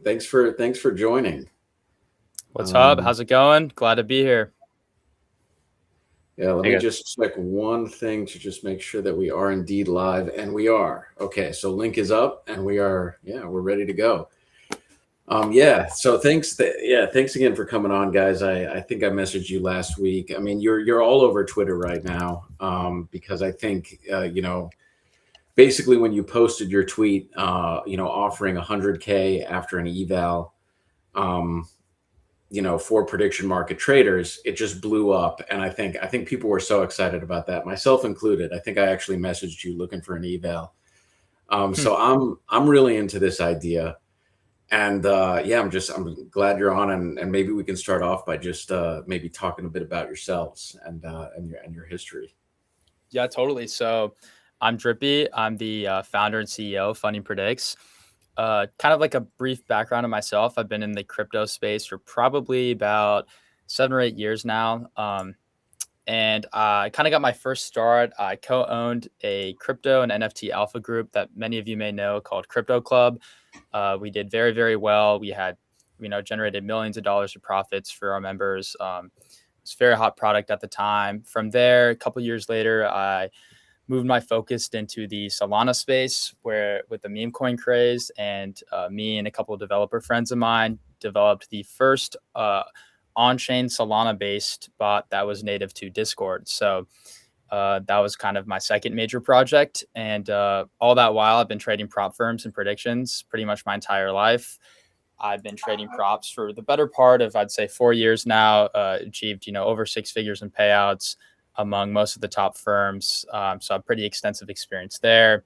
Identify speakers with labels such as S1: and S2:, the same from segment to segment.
S1: Thanks for joining.
S2: What's up?
S1: Um,
S2: How's it going? Glad to be here.
S1: yeah, let
S3: Hey
S1: me
S3: guys.
S1: just check one thing to just make sure that we are indeed live, and we are. Okay, so link is up, and we are. Yeah, we're ready to go. Yeah. So thanks again for coming on, guys. I think I messaged you last week. I mean, you're all over Twitter right now, because I think basically when you posted your tweet, offering 100K after an eval. Um, for prediction market traders, it just blew up, and I think people were so excited about that, myself included. I think I actually messaged you looking for an eval.
S2: Hmm.
S1: So I'm really into this idea, and yeah, I'm glad you're on, and maybe we can start off by just maybe talking a bit about yourselves and your history.
S2: Yeah, totally. So I'm Drippy. I'm the founder and CEO of Funding Predicts. Kind of like a brief background of myself. I've been in the crypto space for probably about 7 or 8 years now. And I kind of got my first start. I co-owned a crypto and NFT alpha group that many of you may know called Crypto Club. We did very, very well. We had, generated millions of dollars of profits for our members. It's a very hot product at the time. From there, a couple years later, I moved my focus into the Solana space, where with the meme coin craze, and me and a couple of developer friends of mine developed the first on-chain Solana-based bot that was native to Discord. So that was kind of my second major project, and all that while, I've been trading prop firms and predictions pretty much my entire life. I've been trading props for the better part of, I'd say, 4 years now. Achieved, over six figures in payouts among most of the top firms. So, a pretty extensive experience there.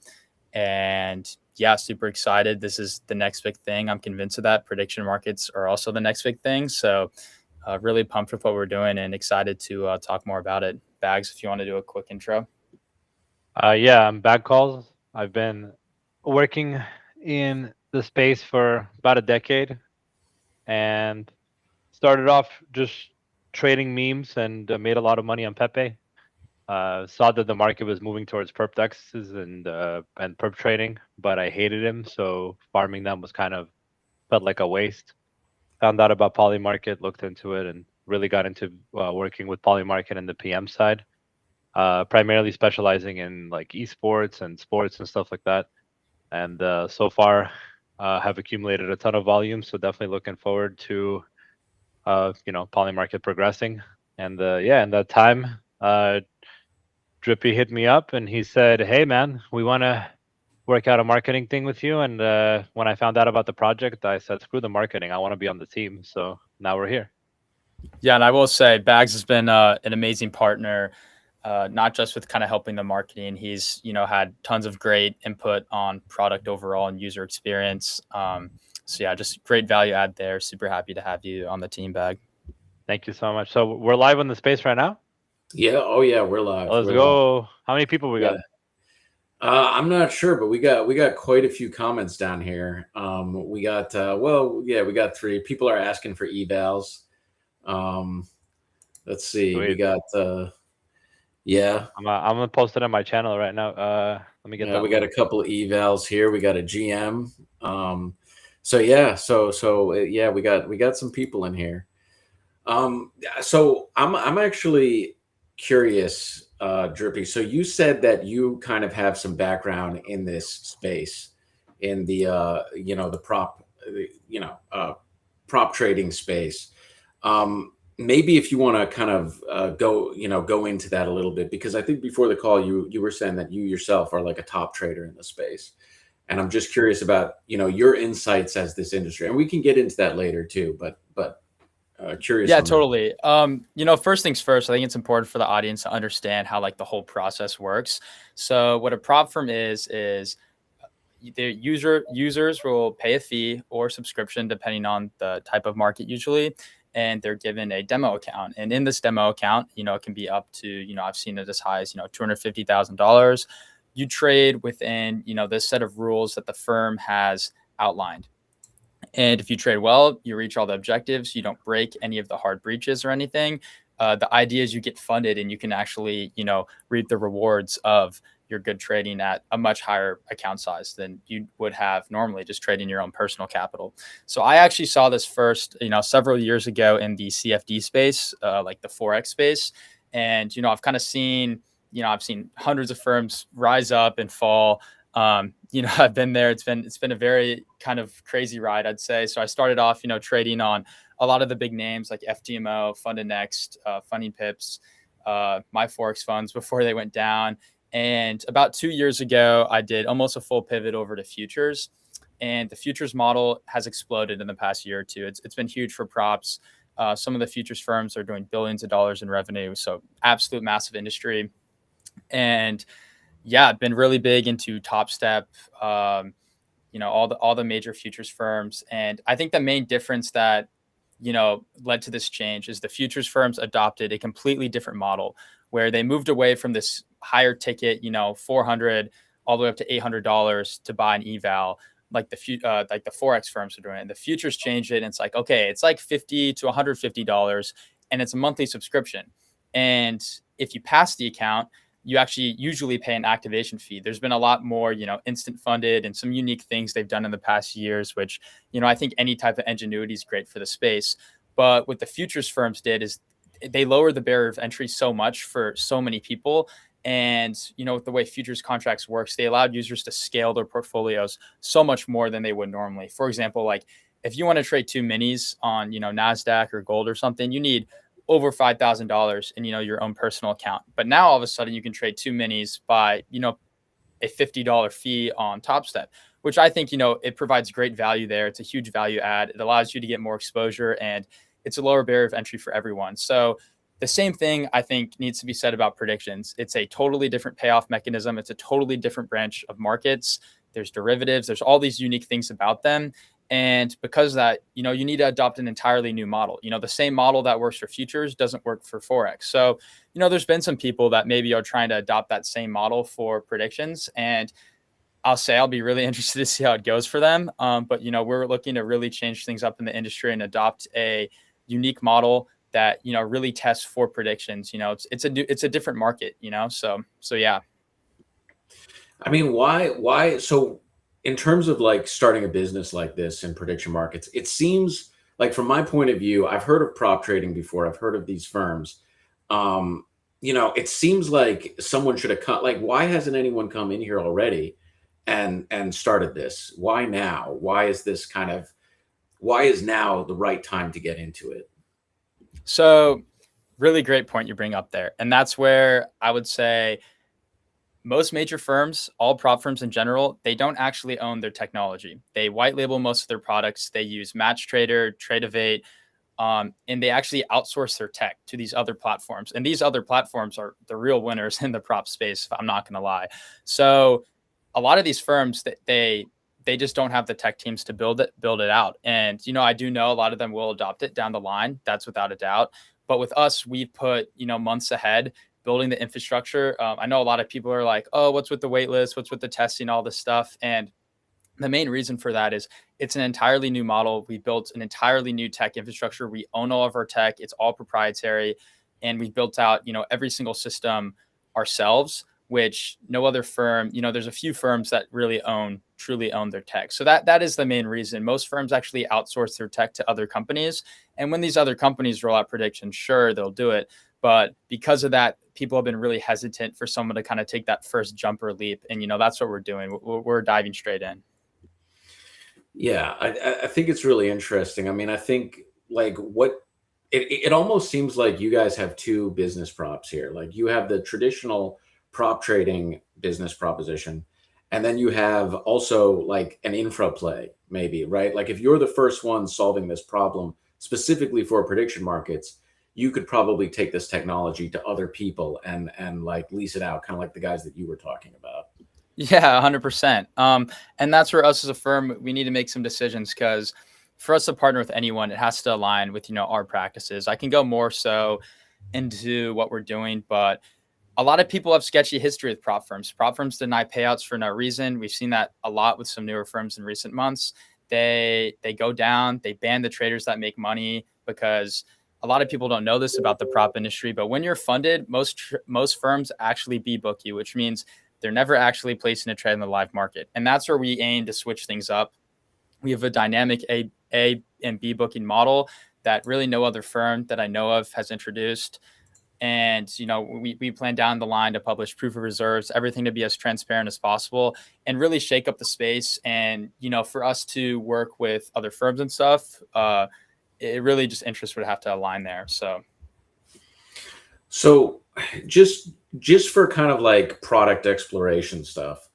S2: And yeah, super excited. This is the next big thing. I'm convinced of that. Prediction markets are also the next big thing. So, really pumped with what we're doing and excited to talk more about it. Bags, if you want to do a quick intro.
S3: Yeah, I'm Bag Calls. I've been working in the space for about a decade and started off just trading memes and made a lot of money on Pepe. Saw that the market was moving towards perp dexes and perp trading, but I hated him, so farming them was kind of felt like a waste. Found out about Polymarket, looked into it, and really got into working with Polymarket and the PM side. Primarily specializing in like esports and sports and stuff like that. And so far, have accumulated a ton of volume. So definitely looking forward to Polymarket progressing. And yeah, in that time, Drippy hit me up and he said, "Hey man, we want to work out a marketing thing with you." And when I found out about the project, I said, "Screw the marketing. I want to be on the team." So now we're here.
S2: Yeah, and I will say Bags has been an amazing partner, not just with kind of helping the marketing. He's had tons of great input on product overall and user experience. So yeah, just great value add there. Super happy to have you on the team, Bag.
S3: Thank you so much. So we're live on the space right now.
S1: Yeah. Oh yeah, we're live.
S3: Let's
S1: We're live.
S3: go. How many people we
S1: Yeah.
S3: got?
S1: I'm not sure, but we got quite a few comments down here. We got well, yeah, we got three. People are asking for evals. Um, let's see. We
S3: Sweet.
S1: got yeah,
S3: I'm gonna post it on my channel right now. Let me get
S1: yeah,
S3: that
S1: we got a
S3: link.
S1: couple of evals here. We got a GM. So yeah, yeah, we got some people in here. So I'm actually curious, Drippy. So you said that you kind of have some background in this space, in the the prop trading space. Maybe if you want to kind of go into that a little bit, because I think before the call you were saying that you yourself are like a top trader in the space, and I'm just curious about your insights as this industry, and we can get into that later too. But curious
S2: Yeah,
S1: on that.
S2: totally. First things first, I think it's important for the audience to understand how like the whole process works. So what a prop firm is the users will pay a fee or subscription depending on the type of market usually, and they're given a demo account. And in this demo account, it can be up to I've seen it as high as $250,000. You trade within this set of rules that the firm has outlined. And if you trade well, you reach all the objectives. You don't break any of the hard breaches or anything. The idea is you get funded and you can actually, reap the rewards of you're good trading at a much higher account size than you would have normally just trading your own personal capital. So I actually saw this first, several years ago in the CFD space, like the Forex space. And, I've seen hundreds of firms rise up and fall. I've been there. It's been a very kind of crazy ride, I'd say. So I started off, trading on a lot of the big names like FTMO, FundedNext, Funding Pips, my Forex funds before they went down. And about 2 years ago, I did almost a full pivot over to futures. And the futures model has exploded in the past year or two. It's been huge for props. Some of the futures firms are doing billions of dollars in revenue. So absolute massive industry. And yeah, I've been really big into Top Step, all the major futures firms. And I think the main difference that led to this change is the futures firms adopted a completely different model where they moved away from this higher ticket, $400 all the way up to $800 to buy an eval, like the Forex firms are doing it. And the futures changed it. And it's like, okay, it's like $50 to $150 and it's a monthly subscription. And if you pass the account, you actually usually pay an activation fee. There's been a lot more, instant funded and some unique things they've done in the past years, which, I think any type of ingenuity is great for the space. But what the futures firms did is they lowered the barrier of entry so much for so many people. And, with the way futures contracts works, they allowed users to scale their portfolios so much more than they would normally. For example, like if you want to trade 2 minis on, NASDAQ or gold or something, you need over $5,000 in, your own personal account. But now all of a sudden you can trade 2 minis by, a $50 fee on Top Step, which I think, it provides great value there. It's a huge value add. It allows you to get more exposure and it's a lower barrier of entry for everyone. So the same thing I think needs to be said about predictions. It's a totally different payoff mechanism. It's a totally different branch of markets. There's derivatives. There's all these unique things about them. And because of that, you need to adopt an entirely new model. The same model that works for futures doesn't work for Forex. So, there's been some people that maybe are trying to adopt that same model for predictions. And I'll be really interested to see how it goes for them. But, we're looking to really change things up in the industry and adopt a unique model that, really tests for predictions. It's a different market, so yeah.
S1: I mean, why? So in terms of like starting a business like this in prediction markets, it seems like from my point of view, I've heard of prop trading before. I've heard of these firms. It seems like someone should have come. Like, why hasn't anyone come in here already and started this? Why now? Why is now the right time to get into it?
S2: So really great point you bring up there. And that's where I would say most major firms, all prop firms in general, they don't actually own their technology. They white label most of their products. They use MatchTrader, Tradevate, and they actually outsource their tech to these other platforms. And these other platforms are the real winners in the prop space, I'm not going to lie. So a lot of these firms, that they just don't have the tech teams to build it out. And, I do know a lot of them will adopt it down the line. That's without a doubt. But with us, we've put, months ahead building the infrastructure. I know a lot of people are like, oh, what's with the wait list? What's with the testing, all this stuff? And the main reason for that is it's an entirely new model. We built an entirely new tech infrastructure. We own all of our tech. It's all proprietary. And we built out, every single system ourselves, which no other firm, there's a few firms that really truly own their tech. So that is the main reason. Most firms actually outsource their tech to other companies. And when these other companies roll out predictions, sure, they'll do it. But because of that, people have been really hesitant for someone to kind of take that first jump or leap. And, that's what we're doing. We're diving straight in.
S1: Yeah, I think it's really interesting. I mean, I think like it almost seems like you guys have 2 business props here. Like you have the traditional prop trading business proposition, and then you have also like an infra play, maybe, right? Like if you're the first one solving this problem specifically for prediction markets, you could probably take this technology to other people and like lease it out, kind of like the guys that you were talking about.
S2: Yeah, 100%. And that's where us as a firm, we need to make some decisions, because for us to partner with anyone, it has to align with, our practices. I can go more so into what we're doing, but a lot of people have sketchy history with prop firms. Prop firms deny payouts for no reason. We've seen that a lot with some newer firms in recent months. They go down, they ban the traders that make money, because a lot of people don't know this about the prop industry, but when you're funded, most firms actually B-book you, which means they're never actually placing a trade in the live market. And that's where we aim to switch things up. We have a dynamic A and B booking model that really no other firm that I know of has introduced. And, we plan down the line to publish proof of reserves, everything to be as transparent as possible and really shake up the space. And, for us to work with other firms and stuff, it really just interests would have to align there.
S1: So just for kind of like product exploration stuff,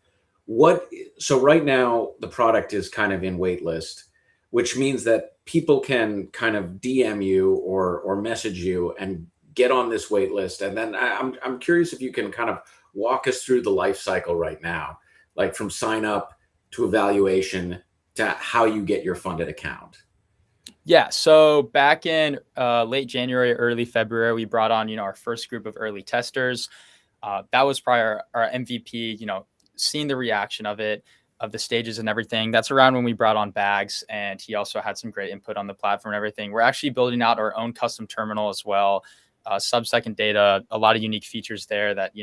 S1: so right now the product is kind of in waitlist, which means that people can kind of DM you or message you and get on this wait list. And then I'm curious if you can kind of walk us through the life cycle right now, like from sign up to evaluation to how you get your funded account.
S2: Yeah. So back in late January, early February, we brought on, our first group of early testers. That was probably our MVP, seeing the reaction of it, of the stages and everything. That's around when we brought on Bags, and he also had some great input on the platform and everything. We're actually building out our own custom terminal as well. Sub-second data, a lot of unique features there that,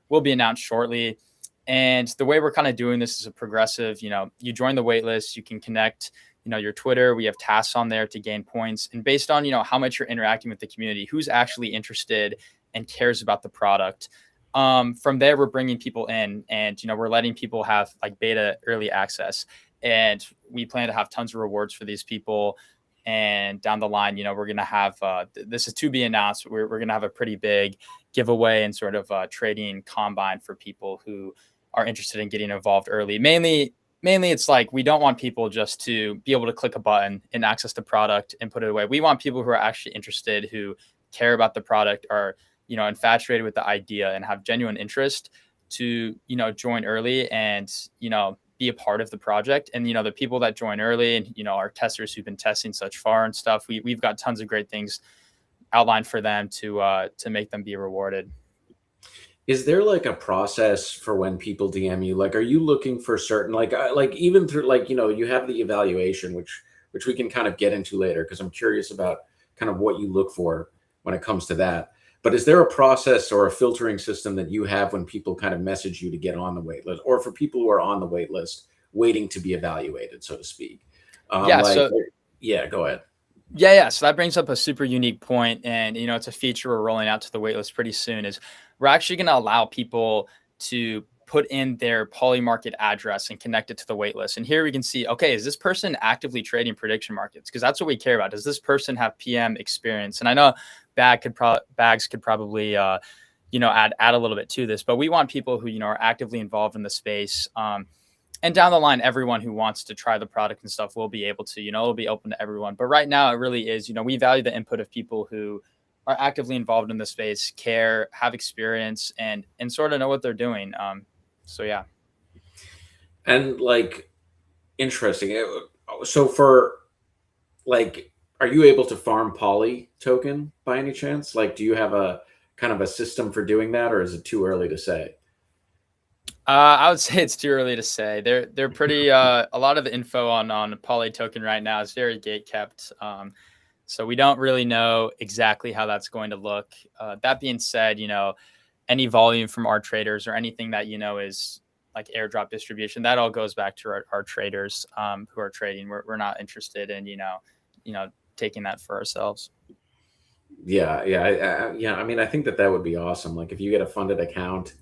S2: will be announced shortly. And the way we're kind of doing this is a progressive, you join the waitlist, you can connect, your Twitter. We have tasks on there to gain points. And based on, how much you're interacting with the community, who's actually interested and cares about the product. From there, we're bringing people in and, we're letting people have like beta early access. And we plan to have tons of rewards for these people. And down the line, we're going to have, this is to be announced. We're going to have a pretty big giveaway and sort of trading combine for people who are interested in getting involved early. Mainly, it's like, we don't want people just to be able to click a button and access the product and put it away. We want people who are actually interested, who care about the product, are, infatuated with the idea and have genuine interest to, join early and, be a part of the project. And, the people that join early and, our testers who've been testing such far and stuff, we've got tons of great things outlined for them to make them be rewarded.
S1: Is there like a process for when people DM you? Like, are you looking for certain, like even through, like, you have the evaluation, which we can kind of get into later, because I'm curious about kind of what you look for when it comes to that. But is there a process or a filtering system that you have when people kind of message you to get on the wait list, or for people who are on the wait list waiting to be evaluated, so to speak? Go ahead.
S2: Yeah. So that brings up a super unique point. And, it's a feature we're rolling out to the waitlist pretty soon, is we're actually going to allow people to put in their Polymarket address and connect it to the waitlist. And here we can see, okay, is this person actively trading prediction markets? Because that's what we care about. Does this person have PM experience? And I know Bags could probably, add a little bit to this, but we want people who, are actively involved in the space. And down the line, everyone who wants to try the product and stuff will be able to, it'll be open to everyone. But right now it really is, we value the input of people who are actively involved in the space, care, have experience, and sort of know what they're doing. So yeah.
S1: And like, interesting. So for like, are you able to farm Poly token by any chance? Like, do you have a kind of a system for doing that, or is it too early to say?
S2: I would say it's too early to say. They're pretty, a lot of the info on Poly token right now is very gate kept. So we don't really know exactly how that's going to look. That being said, any volume from our traders or anything that, is like airdrop distribution, that all goes back to our traders who are trading. We're not interested in, taking that for ourselves.
S1: Yeah. I mean, I think that would be awesome. Like, if you get a funded account,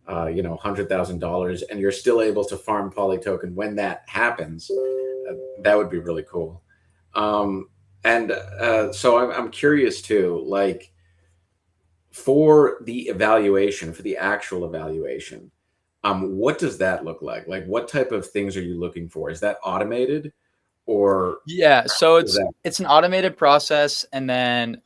S1: $100,000, and you're still able to farm Poly token when that happens, that would be really cool. So I'm curious too, like, for the evaluation, for the actual evaluation, what does that look like? Like, what type of things are you looking for? Is that automated, or
S2: Yeah, so it's an automated process, and then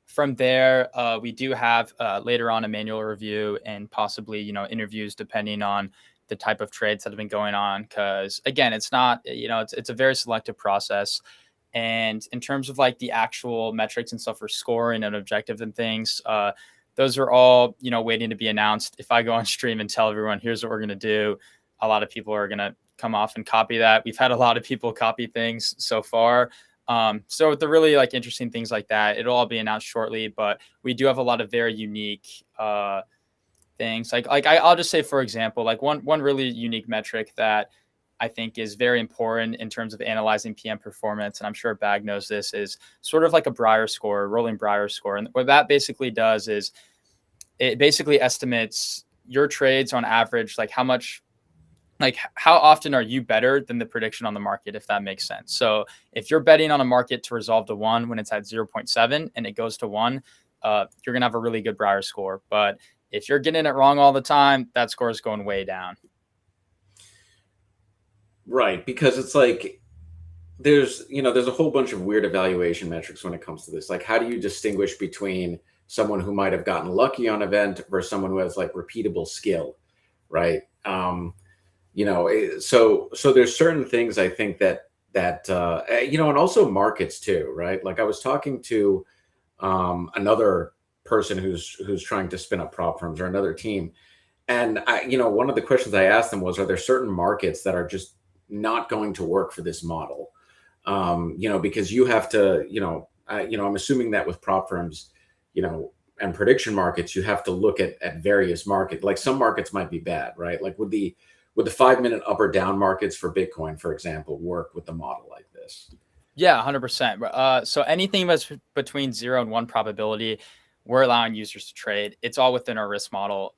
S2: from there we do have later on a manual review and possibly interviews depending on the type of trades that have been going on. Because again, it's not it's a very selective process. And in terms of like the actual metrics and stuff for scoring and objectives and things, those are all, waiting to be announced. If I go on stream and tell everyone, here's what we're going to do, a lot of people are going to come off and copy that. We've had a lot of people copy things so far. So the really like interesting things like that, it'll all be announced shortly, but we do have a lot of very unique things. I'll just say, for example, like one really unique metric that I think is very important in terms of analyzing PM performance, and I'm sure Bag knows this, is sort of like a Brier score, a rolling Brier score. And what that basically does is it basically estimates your trades on average, like how often are you better than the prediction on the market, if that makes sense. So if you're betting on a market to resolve to 1 when it's at 0.7 and it goes to 1, you're going to have a really good Brier score. But if you're getting it wrong all the time, that score is going way down.
S1: Right, because it's like there's a whole bunch of weird evaluation metrics when it comes to this. Like, how do you distinguish between someone who might have gotten lucky on event versus someone who has like repeatable skill, right? So there's certain things I think and also markets too, right? Like I was talking to another person who's trying to spin up prop firms, or another team, and one of the questions I asked them was, are there certain markets that are just not going to work for this model? Because you have to, I'm assuming that with prop firms, and prediction markets, you have to look at various markets. Like some markets might be bad, right? Like would the 5-minute up or down markets for Bitcoin, for example, work with the model like this?
S2: Yeah, 100%. So anything that's between 0 and 1 probability, we're allowing users to trade. It's all within our risk model.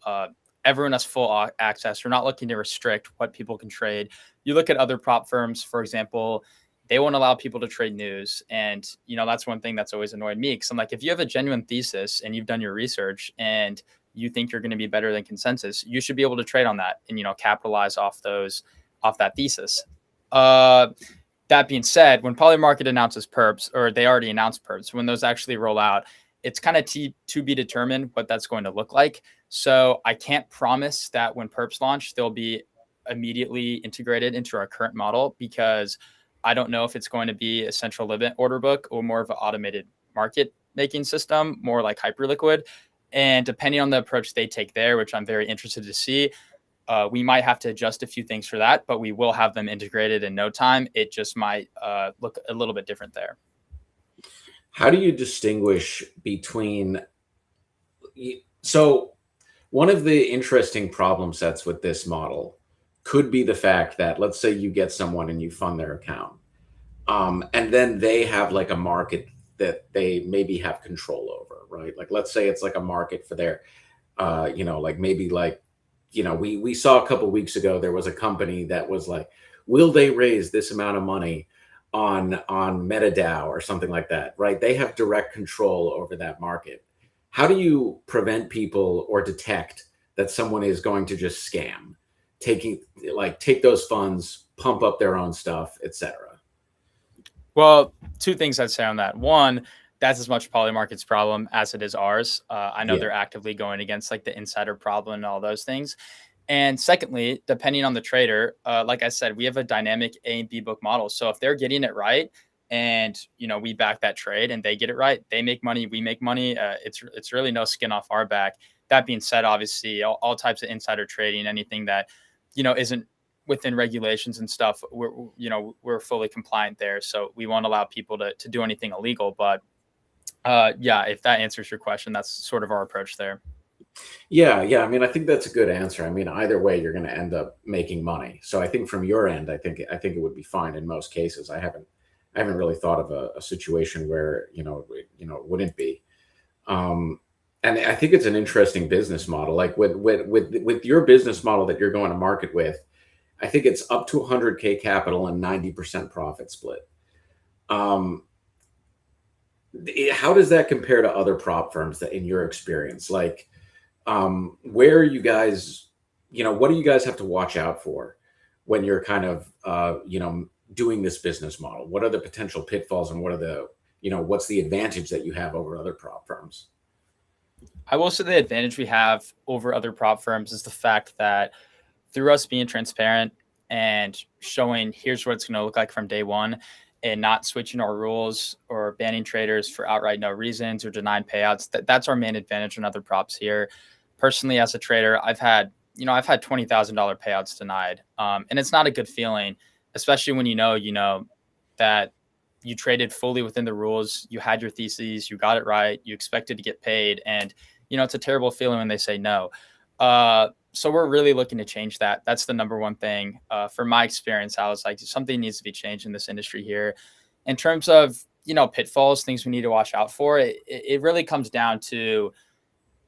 S2: Everyone has full access. We're not looking to restrict what people can trade. You look at other prop firms, for example, they won't allow people to trade news. And, that's one thing that's always annoyed me. Because I'm like, if you have a genuine thesis and you've done your research and you think you're going to be better than consensus, you should be able to trade on that and, capitalize off that thesis. That being said, when Polymarket announces perps, or they already announced perps, when those actually roll out, it's kind of to be determined what that's going to look like. So I can't promise that when perps launch, they'll be immediately integrated into our current model, because I don't know if it's going to be a central limit order book or more of an automated market making system, more like Hyperliquid. And depending on the approach they take there, which I'm very interested to see, we might have to adjust a few things for that, but we will have them integrated in no time. It just might look a little bit different there.
S1: How do you distinguish between? So one of the interesting problem sets with this model could be the fact that, let's say you get someone and you fund their account, and then they have like a market that they maybe have control over, right? Like, let's say it's like a market for their, we saw a couple of weeks ago, there was a company that was like, will they raise this amount of money on MetaDAO or something like that, right? They have direct control over that market. How do you prevent people or detect that someone is going to just scam, take those funds, pump up their own stuff, etc.?
S2: Well, two things I'd say on that. One, that's as much Polymarket's problem as it is ours. I know they're actively going against like the insider problem and all those things. And secondly, depending on the trader, like I said, we have a dynamic A and B book model. So if they're getting it right, and we back that trade and they get it right, they make money, we make money. It's really no skin off our back. That being said, obviously, all types of insider trading, anything that isn't within regulations and stuff, we're fully compliant there. So we won't allow people to do anything illegal. But if that answers your question, that's sort of our approach there.
S1: Yeah. I mean, I think that's a good answer. I mean, either way, you're going to end up making money. So I think from your end, I think it would be fine in most cases. I haven't really thought of a situation where it wouldn't be. And I think it's an interesting business model. Like with your business model that you're going to market with, I think it's up to 100K capital and 90% profit split. How does that compare to other prop firms that, in your experience, like, where are you guys, what do you guys have to watch out for when you're kind of, doing this business model? What are the potential pitfalls, and what are the, what's the advantage that you have over other prop firms?
S2: I will say the advantage we have over other prop firms is the fact that through us being transparent and showing here's what it's going to look like from day one, and not switching our rules or banning traders for outright no reasons or denying payouts, that's our main advantage on other props here. Personally, as a trader, I've had $20,000 payouts denied. And it's not a good feeling, especially when that you traded fully within the rules, you had your theses, you got it right, you expected to get paid. And, it's a terrible feeling when they say no. So we're really looking to change that. That's the number one thing. From my experience, I was like, something needs to be changed in this industry here. In terms of, pitfalls, things we need to watch out for, it really comes down to,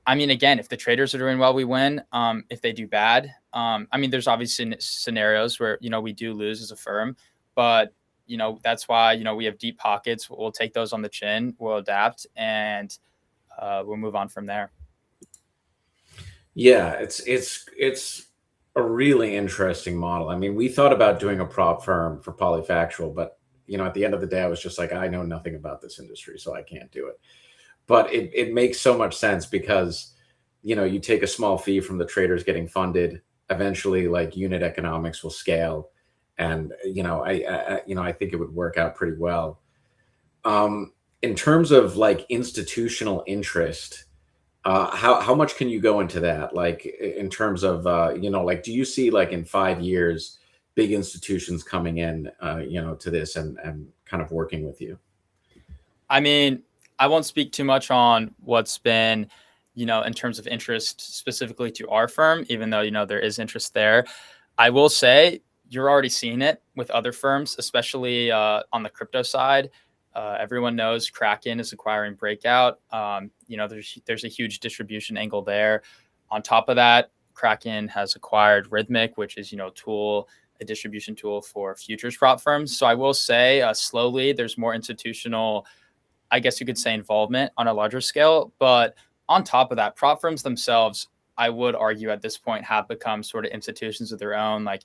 S2: I mean, again, if the traders are doing well, we win. If they do bad, I mean, there's obviously scenarios where, we do lose as a firm, but, that's why, we have deep pockets. We'll take those on the chin, we'll adapt, and we'll move on from there.
S1: Yeah, it's a really interesting model. I mean, we thought about doing a prop firm for Polyfactual, but at the end of the day, I was just like, I know nothing about this industry, so I can't do it. But it makes so much sense because you take a small fee from the traders getting funded. Eventually, like, unit economics will scale, and I think it would work out pretty well. In terms of like institutional interest, how much can you go into that? Like, in terms of like, do you see, like, in 5 years, big institutions coming in, to this and kind of working with you?
S2: I mean, I won't speak too much on what's been, in terms of interest specifically to our firm, even though, there is interest there. I will say you're already seeing it with other firms, especially on the crypto side. Everyone knows Kraken is acquiring Breakout. There's a huge distribution angle there. On top of that, Kraken has acquired Rhythmic, which is a distribution tool for futures prop firms. So I will say, slowly there's more institutional, I guess you could say, involvement on a larger scale. But on top of that, prop firms themselves, I would argue at this point, have become sort of institutions of their own. Like,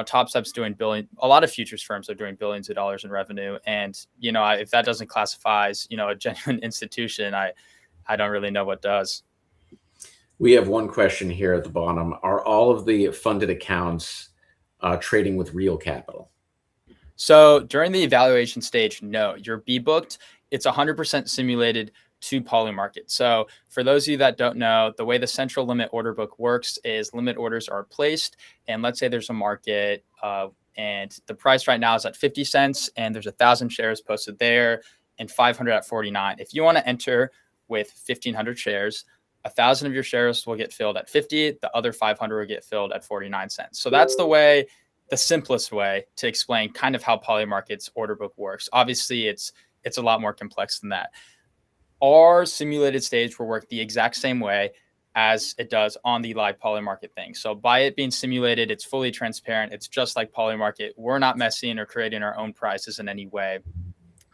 S2: Top Step's doing a lot of futures firms are doing billions of dollars in revenue. And, if that doesn't classify as, a genuine institution, I don't really know what does.
S1: We have one question here at the bottom. Are all of the funded accounts trading with real capital?
S2: So during the evaluation stage, no, you're B-booked. It's 100% simulated to Polymarket. So for those of you that don't know, the way the central limit order book works is limit orders are placed. And let's say there's a market and the price right now is at 50 cents and there's 1,000 shares posted there and 500 at 49. If you want to enter with 1,500 shares, 1,000 of your shares will get filled at 50. The other 500 will get filled at 49 cents. So that's the simplest way to explain kind of how Polymarket's order book works. Obviously, it's a lot more complex than that. Our simulated stage will work the exact same way as it does on the live Polymarket thing. So by it being simulated, it's fully transparent. It's just like Polymarket. We're not messing or creating our own prices in any way.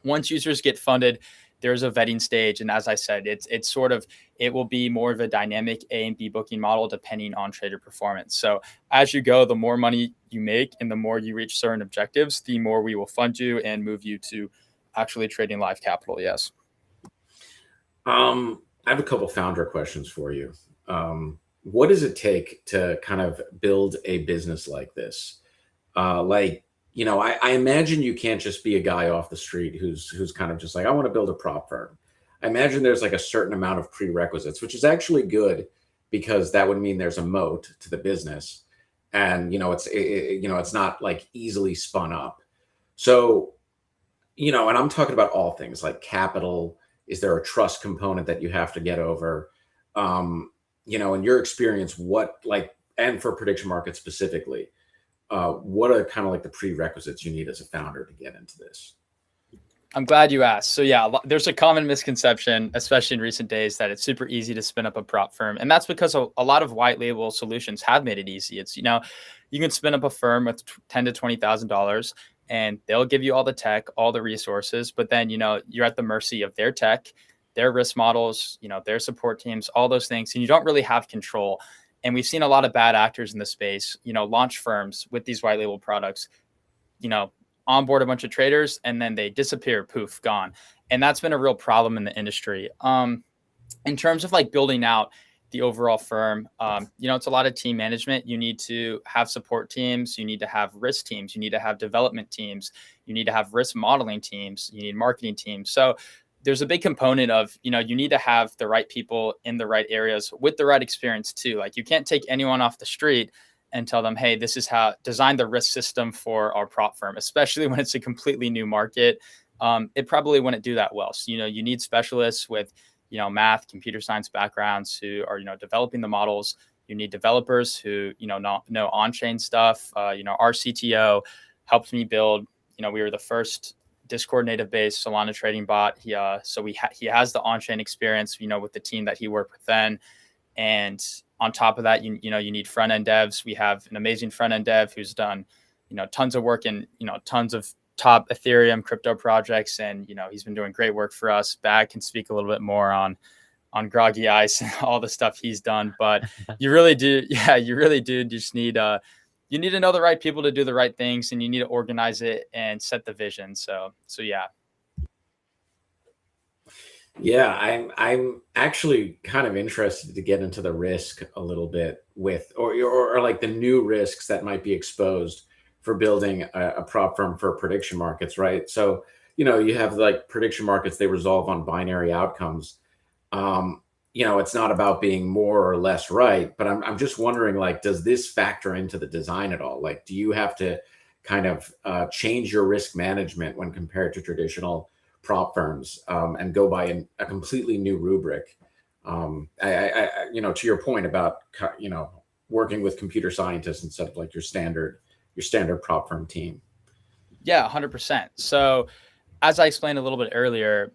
S2: Once users get funded, there's a vetting stage. And as I said, it will be more of a dynamic A and B booking model depending on trader performance. So as you go, the more money you make and the more you reach certain objectives, the more we will fund you and move you to actually trading live capital. Yes.
S1: I have a couple founder questions for you. What does it take to kind of build a business like this? I imagine you can't just be a guy off the street who's kind of just like, I want to build a prop firm. I imagine there's like a certain amount of prerequisites, which is actually good because that would mean there's a moat to the business, and it's not like easily spun up. So, and I'm talking about all things like capital. Is there a trust component that you have to get over? In your experience, and for prediction markets specifically, what are kind of like the prerequisites you need as a founder to get into this?
S2: I'm glad you asked. So yeah, there's a common misconception, especially in recent days, that it's super easy to spin up a prop firm. And that's because a lot of white label solutions have made it easy. It's, you can spin up a firm with $10,000 to $20,000 and they'll give you all the tech, all the resources, but then, you're at the mercy of their tech, their risk models, their support teams, all those things. And you don't really have control. And we've seen a lot of bad actors in the space, launch firms with these white label products, onboard a bunch of traders and then they disappear, poof, gone. And that's been a real problem in the industry. In terms of like building out the overall firm, it's a lot of team management. You need to have support teams. You need to have risk teams. You need to have development teams. You need to have risk modeling teams. You need marketing teams. So there's a big component of, you need to have the right people in the right areas with the right experience too. Like you can't take anyone off the street and tell them, hey, this is how design the risk system for our prop firm, especially when it's a completely new market. It probably wouldn't do that well. So, you need specialists with, math, computer science backgrounds who are, developing the models. You need developers who, know on-chain stuff. Our CTO helped me build, we were the first Discord native based Solana trading bot. He has the on-chain experience, with the team that he worked with then. And on top of that, you need front end devs. We have an amazing front end dev who's done, tons of work in, tons of top Ethereum crypto projects. And, he's been doing great work for us. Bag can speak a little bit more on Groggy Ice and all the stuff he's done, but you really do. Yeah, you really do. Just need, you need to know the right people to do the right things, and you need to organize it and set the vision. So yeah.
S1: Yeah, I'm actually kind of interested to get into the risk a little bit with, or like the new risks that might be exposed for building a prop firm for prediction markets, right? So, you have like prediction markets, they resolve on binary outcomes. It's not about being more or less right, but I'm just wondering, like, does this factor into the design at all? Like, do you have to kind of change your risk management when compared to traditional prop firms, and go by a completely new rubric? To your point about, working with computer scientists instead of like your standard prop firm team.
S2: Yeah, 100%. So as I explained a little bit earlier,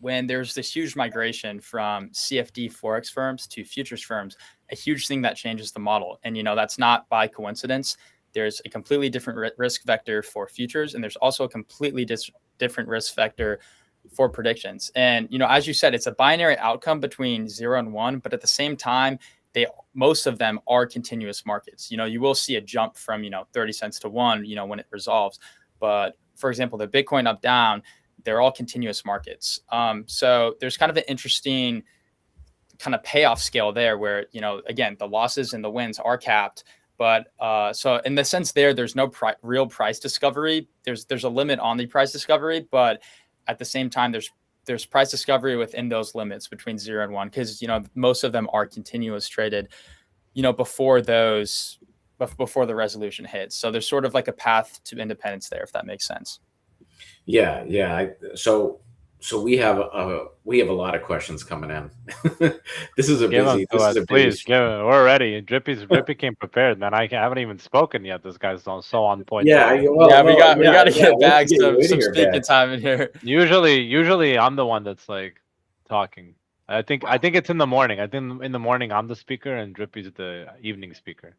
S2: when there's this huge migration from CFD Forex firms to futures firms, a huge thing that changes the model. And, that's not by coincidence. There's a completely different risk vector for futures, and there's also a completely different risk vector for predictions. And, as you said, it's a binary outcome between 0 and 1, but at the same time, most of them are continuous markets. You will see a jump from, 30 cents to 1, when it resolves. But for example, the Bitcoin up down, they're all continuous markets. So there's kind of an interesting kind of payoff scale there where, again, the losses and the wins are capped. But so in the sense there's no real price discovery. There's a limit on the price discovery, but at the same time, there's price discovery within those limits between 0 and 1, because, most of them are continuous traded, before the resolution hits. So there's sort of like a path to independence there, if that makes sense.
S1: Yeah. So we have a lot of questions coming in. This is a busy.
S3: Please give it. We're ready. Drippy came prepared, man. I haven't even spoken yet. This guy's so on point.
S2: Yeah, we got to get Bags some speaking time in here.
S3: Usually I'm the one that's like talking. I think it's in the morning. I think in the morning I'm the speaker and Drippy's the evening speaker.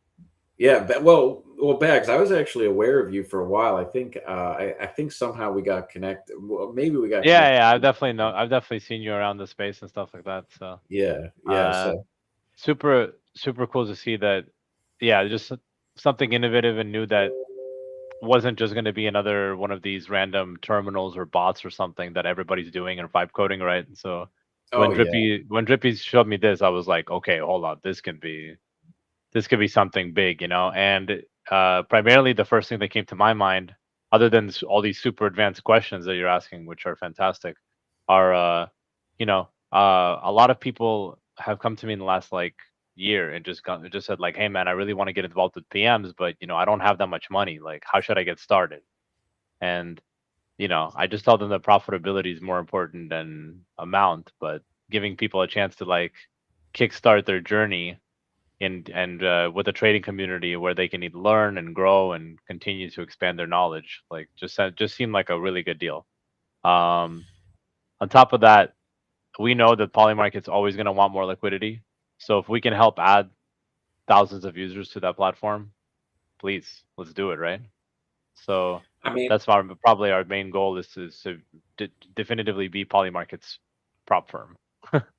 S1: Yeah, well, Bags, I was actually aware of you for a while. I think I think somehow we got connected. Well, maybe we got.
S3: Yeah. I've definitely seen you around the space and stuff like that. So
S1: yeah. So
S3: super cool to see that. Yeah, just something innovative and new that wasn't just going to be another one of these random terminals or bots or something that everybody's doing and vibe coding, right? And so when Drippy showed me this, I was like, okay, hold on, this could be something big, and primarily the first thing that came to my mind, other than all these super advanced questions that you're asking, which are fantastic, are, a lot of people have come to me in the last year and just said like, hey man, I really want to get involved with PMs, but I don't have that much money. Like, how should I get started? And, I just tell them that profitability is more important than amount, but giving people a chance to kickstart their journey and with a trading community where they can learn and grow and continue to expand their knowledge, just seemed like a really good deal. On top of that, we know that Polymarket's always going to want more liquidity. So if we can help add thousands of users to that platform, please, let's do it, right? So that's probably our main goal, is to definitively be Polymarket's prop firm.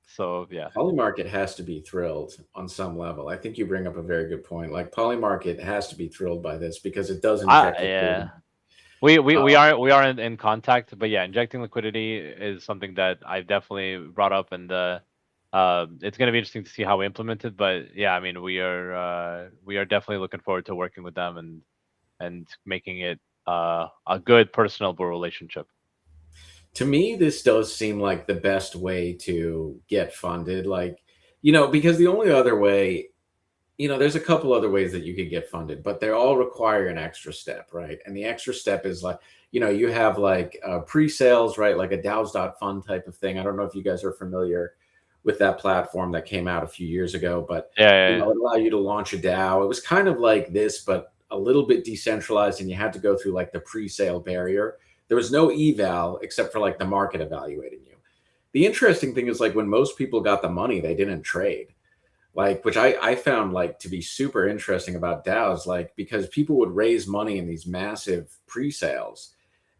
S3: So yeah,
S1: Polymarket has to be thrilled on some level. I think you bring up a very good point. Like, Polymarket has to be thrilled by this because it does inject liquidity.
S3: We are in contact, but yeah, injecting liquidity is something that I've definitely brought up, and it's going to be interesting to see how we implement it. But yeah, we are definitely looking forward to working with them and making it a good personal relationship.
S1: To me, this does seem like the best way to get funded. Because the only other way, there's a couple other ways that you could get funded, but they all require an extra step, right? And the extra step is you have pre-sales, right? Like a DAOs.fund type of thing. I don't know if you guys are familiar with that platform that came out a few years ago. But
S3: Yeah.
S1: it allowed you to launch a DAO. It was kind of like this, but a little bit decentralized, and you had to go through like the pre-sale barrier. There was no eval except for like the market evaluating you. The interesting thing is like when most people got the money, they didn't trade. Like, which I found like to be super interesting about DAOs, like because people would raise money in these massive pre-sales.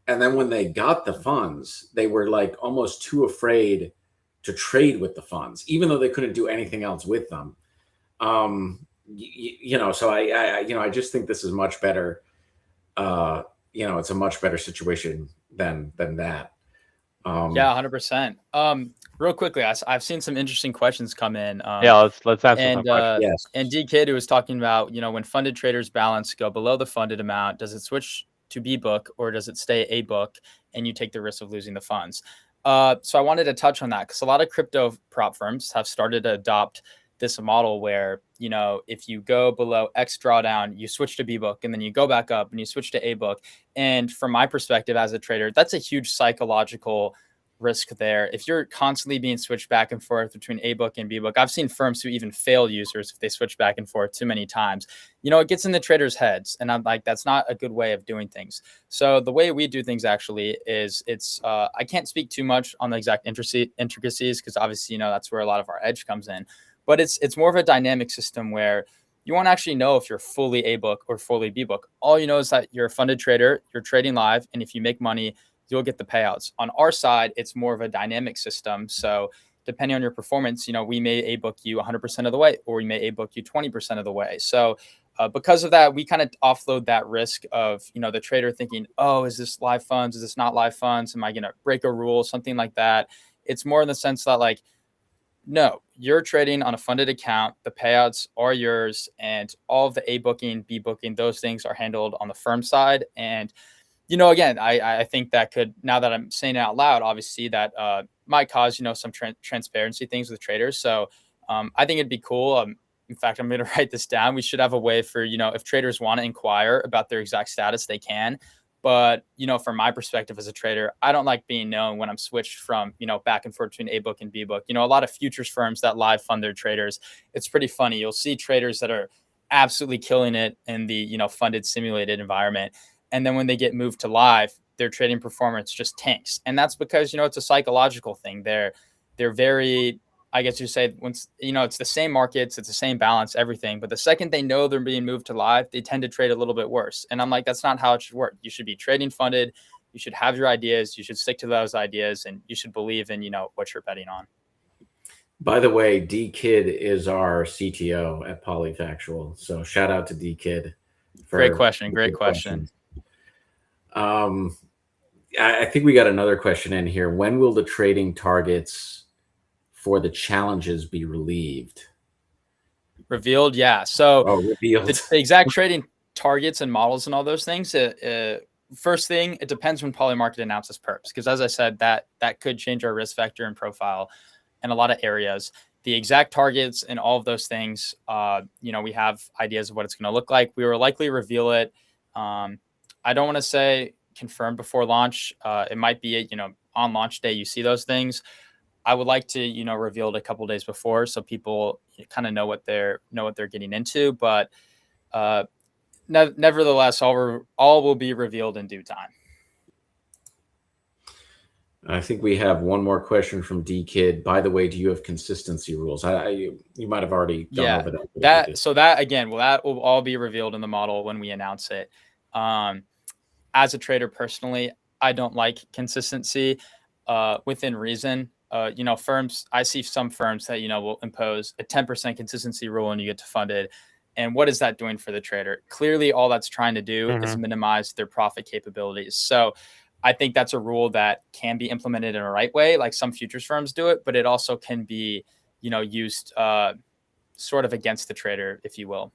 S1: And then when they got the funds, they were like almost too afraid to trade with the funds, even though they couldn't do anything else with them. So I just think this is much better. It's a much better situation than that.
S2: Yeah, 100%. Real quickly, I've seen some interesting questions come in.
S3: Yeah, let's answer some
S2: And
S3: questions.
S1: Yes.
S2: and D Kid who was talking about, when funded traders balance go below the funded amount, does it switch to B book or does it stay A book and you take the risk of losing the funds? So I wanted to touch on that because a lot of crypto prop firms have started to adopt this model where, if you go below X drawdown, you switch to B book and then you go back up and you switch to A book. And from my perspective as a trader, that's a huge psychological risk there. If you're constantly being switched back and forth between A book and B book, I've seen firms who even fail users if they switch back and forth too many times. It gets in the traders' heads, and I'm like, that's not a good way of doing things. So the way we do things actually is I can't speak too much on the exact intricacies because obviously that's where a lot of our edge comes in, but it's more of a dynamic system where you won't actually know if you're fully A book or fully B book. All you know is that you're a funded trader, you're trading live, and if you make money, you'll get the payouts. On our side, it's more of a dynamic system. So depending on your performance, we may A book you 100% of the way, or we may A book you 20% of the way. So because of that, we kind of offload that risk of, the trader thinking, oh, is this live funds? Is this not live funds? Am I going to break a rule? Something like that. It's more in the sense that like, no, you're trading on a funded account. The payouts are yours, and all of the A booking, B booking, those things are handled on the firm side. And again, I think that could, now that I'm saying it out loud, obviously that might cause, some transparency things with traders. So I think it'd be cool. In fact, I'm going to write this down. We should have a way for, if traders want to inquire about their exact status, they can. But, from my perspective as a trader, I don't like being known when I'm switched from, back and forth between A book and B book. A lot of futures firms that live fund their traders, it's pretty funny. You'll see traders that are absolutely killing it in the, funded simulated environment. And then when they get moved to live, their trading performance just tanks. And that's because, it's a psychological thing. They're very, I guess you say, once, it's the same markets, it's the same balance, everything. But the second they know they're being moved to live, they tend to trade a little bit worse. And I'm like, that's not how it should work. You should be trading funded. You should have your ideas. You should stick to those ideas, and you should believe in, what you're betting on.
S1: By the way, D Kid is our CTO at Polyfactual. So shout out to D Kid.
S2: Great question. Great question.
S1: I think we got another question in here. When will the trading targets for the challenges be relieved?
S2: Revealed, yeah. So
S1: revealed.
S2: The exact trading targets and models and all those things. First thing, it depends when Polymarket announces perps, because as I said, that could change our risk vector and profile in a lot of areas. The exact targets and all of those things, we have ideas of what it's going to look like. We will likely reveal it. I don't want to say confirmed before launch. It might be, on launch day, you see those things. I would like to, reveal it a couple days before so people kind of know what they're getting into. But nevertheless, all will be revealed in due time.
S1: I think we have one more question from D Kid. By the way, do you have consistency rules? You might have already gone over that.
S2: That will all be revealed in the model when we announce it. As a trader personally, I don't like consistency within reason. Firms, I see some firms that, will impose a 10% consistency rule and you get to funded. And what is that doing for the trader? Clearly, all that's trying to do is minimize their profit capabilities. So I think that's a rule that can be implemented in a right way, like some futures firms do it, but it also can be, used sort of against the trader, if you will.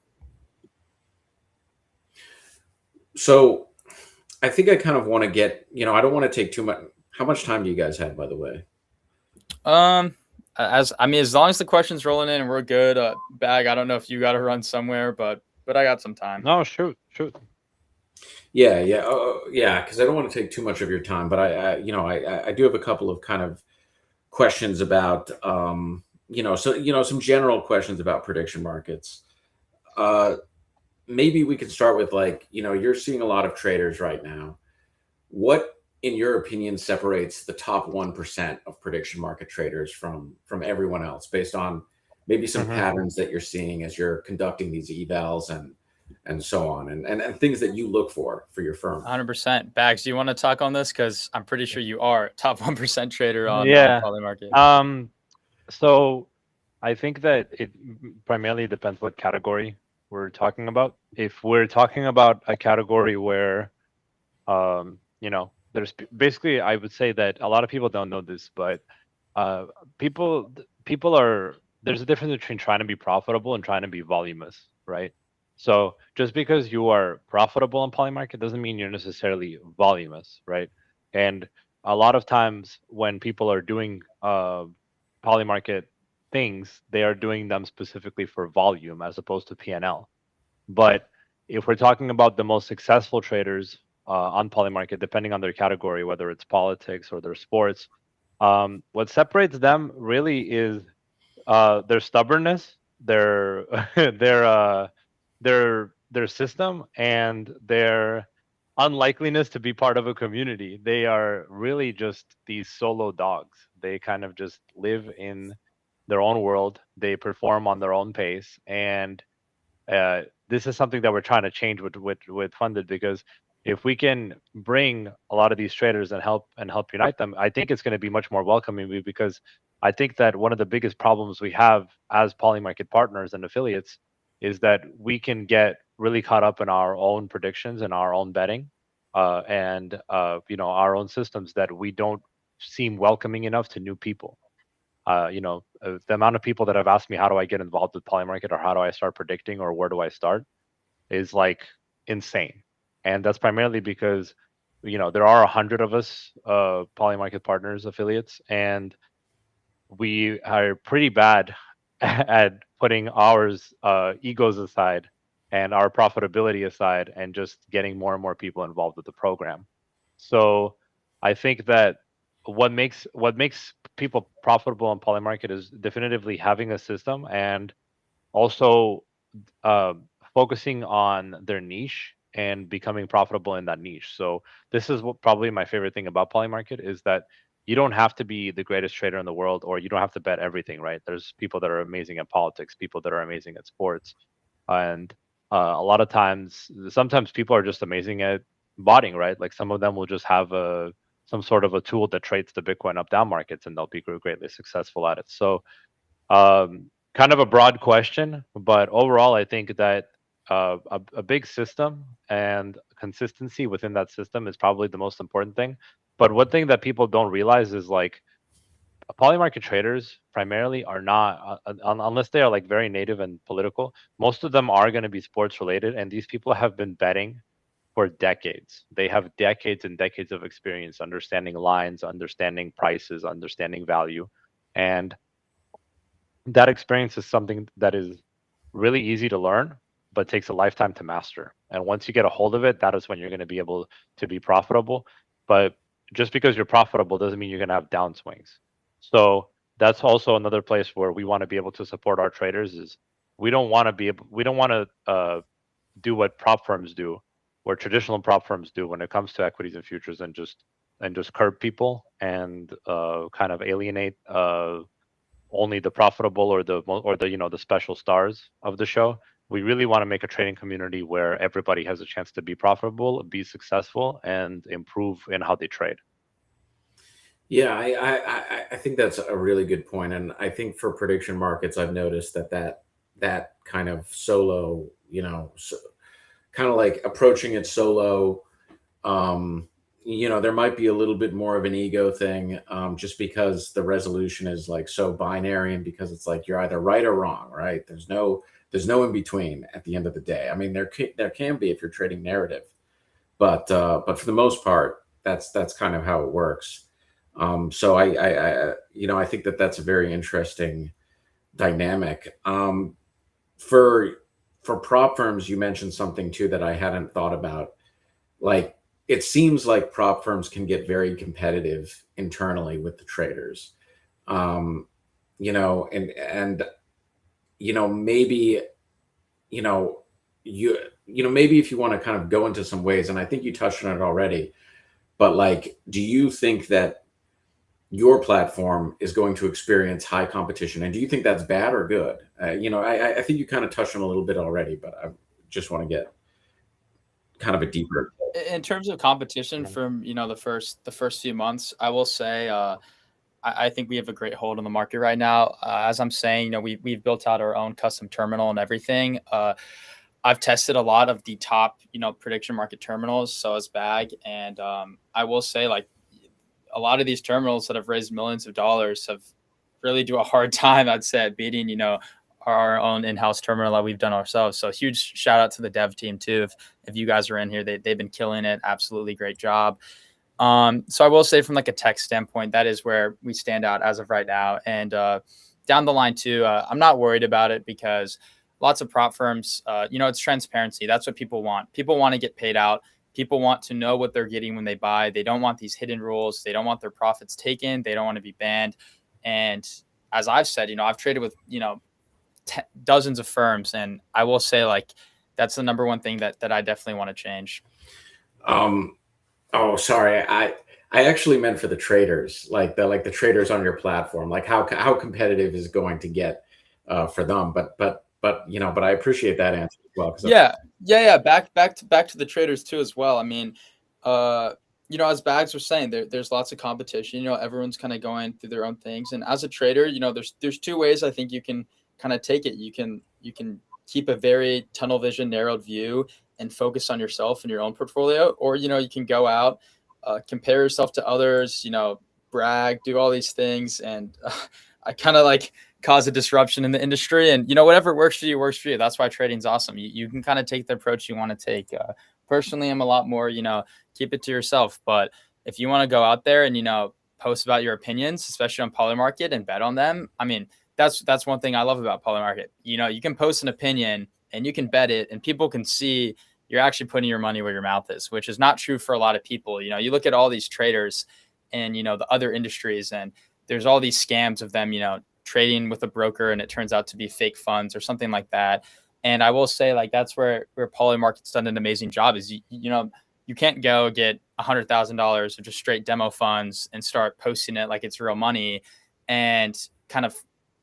S1: So I think I kind of want to get, I don't want to take too much. How much time do you guys have, by the way?
S2: As long as the question's rolling in and we're good, Bag, I don't know if you got to run somewhere, but I got some time.
S3: No, shoot.
S1: Yeah. Because I don't want to take too much of your time, but I do have a couple of kind of questions about, some general questions about prediction markets. Uh, Maybe we could start with, like, you're seeing a lot of traders right now. What, in your opinion, separates the top 1% of prediction market traders from everyone else, based on maybe some
S3: Mhm.
S1: patterns that you're seeing as you're conducting these evals and so on, and things that you look for your firm?
S2: 100%. Bags, do you want to talk on this? Because I'm pretty sure you are top 1% trader on
S3: Yeah.
S2: Polymarket.
S3: Um, so I think that it primarily depends what category we're talking about. If we're talking about a category where, there's basically, I would say that a lot of people don't know this, but uh, people are there's a difference between trying to be profitable and trying to be voluminous, right? So just because you are profitable in Polymarket doesn't mean you're necessarily voluminous, right? And a lot of times when people are doing Polymarket things, they are doing them specifically for volume as opposed to P&L. But if we're talking about the most successful traders on Polymarket, depending on their category, whether it's politics or their sports, what separates them really is their stubbornness, their their system, and their unlikeliness to be part of a community. They are really just these solo dogs. They kind of just live in their own world. They perform on their own pace, and this is something that we're trying to change with Funded, because if we can bring a lot of these traders and help unite them, I think it's going to be much more welcoming, because I think that one of the biggest problems we have as Polymarket partners and affiliates is that we can get really caught up in our own predictions and our own betting, and our own systems, that we don't seem welcoming enough to new people. The amount of people that have asked me, how do I get involved with Polymarket, or how do I start predicting, or where do I start, is like insane. And that's primarily because, there are 100 of us, Polymarket partners, affiliates, and we are pretty bad at putting ours egos aside and our profitability aside, and just getting more and more people involved with the program. So I think that what makes people profitable on Polymarket is definitively having a system, and also uh, focusing on their niche and becoming profitable in that niche. So this is what probably my favorite thing about Polymarket is that you don't have to be the greatest trader in the world, or you don't have to bet everything, right? There's people that are amazing at politics, people that are amazing at sports, and a lot of times, sometimes people are just amazing at botting, right? Like some of them will just have some sort of a tool that trades the Bitcoin up down markets, and they'll be greatly successful at it. So kind of a broad question, but overall, I think that a big system and consistency within that system is probably the most important thing. But one thing that people don't realize is, like, Polymarket traders primarily are not, unless they are like very native and political, most of them are going to be sports related. And these people have been betting for decades. They have decades and decades of experience understanding lines, understanding prices, understanding value. And that experience is something that is really easy to learn, but takes a lifetime to master. And once you get a hold of it, that is when you're going to be able to be profitable. But just because you're profitable doesn't mean you're going to have downswings. So that's also another place where we want to be able to support our traders. Is we don't want to do what prop firms do, or traditional prop firms do when it comes to equities and futures, and just curb people and kind of alienate only the profitable, or the special stars of the show. We really want to make a trading community where everybody has a chance to be profitable, be successful, and improve in how they trade.
S1: Yeah, I think that's a really good point, and I think for prediction markets, I've noticed that kind of solo, kind of like approaching it solo. There might be a little bit more of an ego thing, just because the resolution is like so binary, and because it's like you're either right or wrong, right? There's no in between at the end of the day. I mean, there can be if you're trading narrative, but for the most part, that's kind of how it works. So I think that's a very interesting dynamic. For prop firms, you mentioned something too that I hadn't thought about. Like, it seems like prop firms can get very competitive internally with the traders. Um, and maybe you know maybe if you want to kind of go into some ways, and I think you touched on it already, but like, do you think that your platform is going to experience high competition, and do you think that's bad or good? I think you kind of touched on a little bit already, but I just want to get kind of a deeper.
S2: In terms of competition
S3: Yeah.
S2: from the first few months, I will say I think we have a great hold on the market right now. As I'm saying, we've built out our own custom terminal and everything. I've tested a lot of the top prediction market terminals, so has Bag, and I will say, like, a lot of these terminals that have raised millions of dollars have really do a hard time, I'd say, at beating our own in-house terminal that we've done ourselves. So huge shout out to the dev team too. If you guys are in here, they've been killing it. Absolutely great job. So I will say, from like a tech standpoint, that is where we stand out as of right now. And down the line too, I'm not worried about it, because lots of prop firms, it's transparency. That's what people want. People want to get paid out. People want to know what they're getting when they buy. They don't want these hidden rules. They don't want their profits taken. They don't want to be banned. And as I've said, I've traded with, dozens of firms. And I will say, like, that's the number one thing that I definitely want to change.
S1: Oh, sorry. I actually meant for the traders, like the traders on your platform, like how competitive is it going to get for them? But I appreciate that answer as well.
S2: Yeah. Back to the traders too as well. I mean, as Bags was saying, there's lots of competition. Everyone's kind of going through their own things, and as a trader, there's two ways I think you can kind of take it. You can keep a very tunnel vision, narrowed view, and focus on yourself and your own portfolio, or you can go out, compare yourself to others, brag, do all these things, and I kind of like cause a disruption in the industry. And whatever works for you works for you. That's why trading's awesome. You can kind of take the approach you want to take. Personally, I'm a lot more keep it to yourself, but if you want to go out there and post about your opinions, especially on Polymarket, and bet on them, I mean, that's one thing I love about Polymarket. You can post an opinion and you can bet it, and people can see you're actually putting your money where your mouth is, which is not true for a lot of people. You look at all these traders and the other industries, and there's all these scams of them trading with a broker, and it turns out to be fake funds or something like that. And I will say, like, that's where Polymarket's done an amazing job. Is you can't go get $100,000 of just straight demo funds and start posting it like it's real money, and kind of,